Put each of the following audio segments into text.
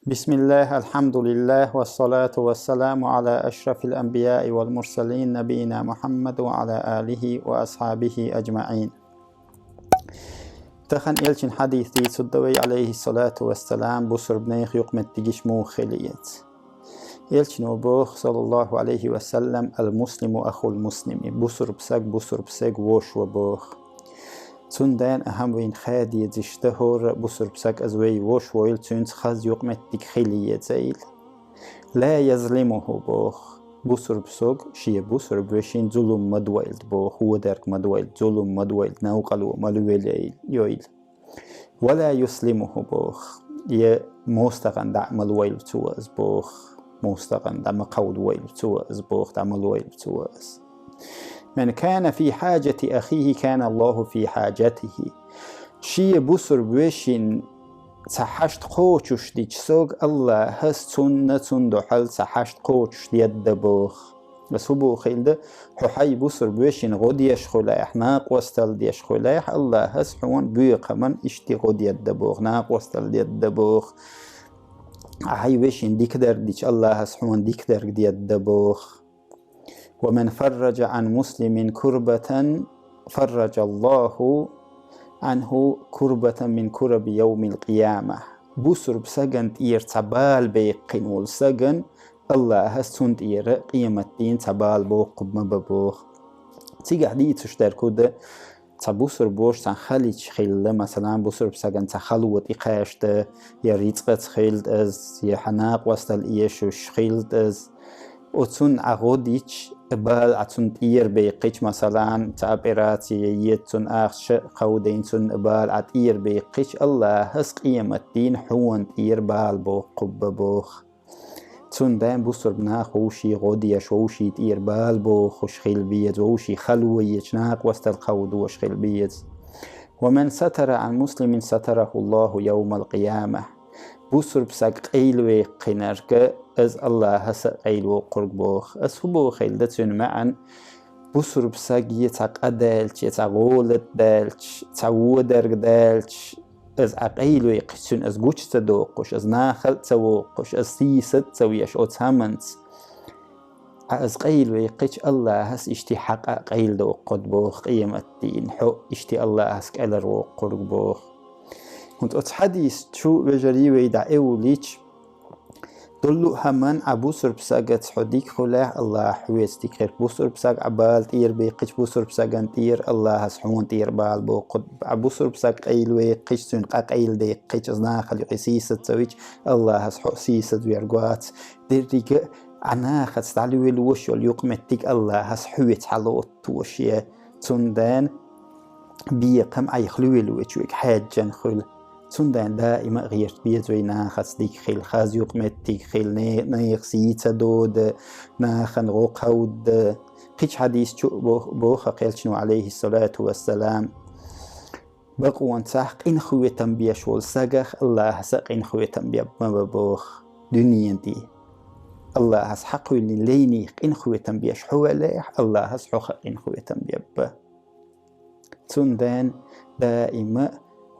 بسم الله الحمد لله والصلاة والسلام على أشرف الأنبياء والمرسلين نبينا محمد وعلى آله وأصحابه أجمعين. تخن إلشن حديثي سدوي عليه الصلاة والسلام بصر بنيخ يقمت تجيش موخليت إلشن وبوخ صلى الله عليه وسلم المسلم أخو المسلم بصر بسق ووش وبوخ سندان أهم وين خادي تشتهر بصر بسك أزوي وش ويل تنس خز يقمت تكخلية زيل لا يظلمه بوخ بصر بسوق شي بصر بوشين ظلم مدويل بوخ هو درك مدويل ظلم مدويل نوقلو ملويل يويل ولا يسلمه بوخ ي مستغن دعمل ويل توز بوخ مستغن دعم قود ويل توز بوخ دعمل ويل توز. من كان في حاجة أخيه كان الله في حاجته شي بصر بوشين تحشت قوچش ديج سوق الله هس تون دحل تحشت قوچش ديد بوخ بس هو بوخيل حي بصر بوشين غوديش خلايح ناق وستل ديش خلايح الله هس حوان بيق من اشتي غود يد بوخ ناق وستل ديد بوخ هاي وشين ديكدر ديش الله هس حوان ديكدر ديد بوخ. ومن فرج عن مسلم كربة فرج الله عنه كربة من كرب يوم القيامة بصر بسجن تير تبال بيقين والسجن الله هستون تير قيمة دين تبال بوق مببوخ تيجي حديث تشتر كده تبصر بوش تنخليش خيل مثلا بصر بسجن تخلوة إقاشته يريتقت خيلت از يحناق وستل إيشوش خيلت از وتون أغوديش بال عتون تير بيقيش مثلا تعبيراتي يتون أخش قودين تون بال عتير بيقيش الله هس قيمة دين حوان تير بال بوخ قب بوخ تون دين بصر بناخ وشي غوديش وشي تير بال بوخ وش خيل بيت وشي خلويش ناق وست القود وش خيل بيت. ومن ستر عن مسلم ستره الله يوم القيامة بصر بساق قيلوي قنرك از الله هس قيلو قرق بوخ از هو خيل دتون معا بصر بساق يتقدلش يتغولت دالش تعودرق دالش از عقيلوي قشون از قوش تدوقش از ناخل توقش از سيست تويش او تامنت از قيلوي قش الله هس اشتي حقا قيل دو قد بوخ قيمة دين حو اشتي الله هس قيلر وقرق بوخ. كنت أتحديث شو بجريوي دعيو ليش دلو همان عبوسر بساقت حديك خلاح الله حويس تكير بوسر بساق عبال تير بيقش بوسر بساقن تير الله هسحون تير بال بو قد عبوسر بساق قيلوي قش سنقا قيل دي قش ازنا خليقي سيسة سويش الله هسحو سيسة ويرقوات ديريق عناخت ستعلوي الوش واليقمتك الله هسحويت حلوت توشيه تندان بيقم اي خلوي الوش ويك حاجن خل سندان دائما غيرت بيزوي ناخس ديك خيل خاز يقمتك خيل نيخ سيتا دود ناخن غو قود قيش حديث بوخ قيلشنو عليه الصلاة والسلام بقوان ساق إن خوي تنبيا شول ساقخ الله ساق إن خوي تنبيا بوخ دنيا دي الله هس حقو اللي لينيق إن خوي تنبيا شحواليح الله هس حق إن خوي تنبيا با سندان دائما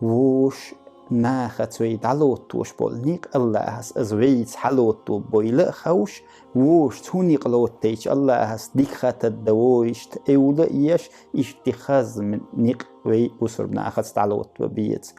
ووش ناخت ويد علوتوش بولنيق الله هس ازويت حلوتو بويل خوش ووش تونيق لوتيش الله هس ديك خاتت دووشت اولا ايش اشتخاز من نيق وي بسر بناخت تعلوت ببيت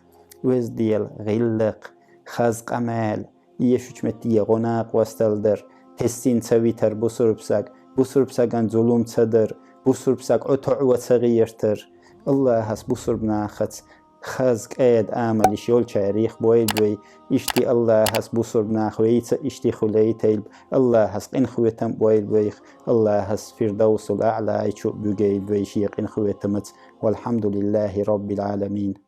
ويز ديال غلق خاز قمال ايش وچمتي غناق واستلدر تسين سويتر بسر بساقان ظلوم تدر بسر بساق عطع وتغيرتر الله هس بسر بناخت خاز قيد آمل شول تاريخ بويد اشتي الله هس بصر بناخويت اشتي خليتيل الله هس قن خويتم بويد بيخ الله هس فردوس الأعلى يشوف بوجيل بيشيق قن خويتمت والحمد لله رب العالمين.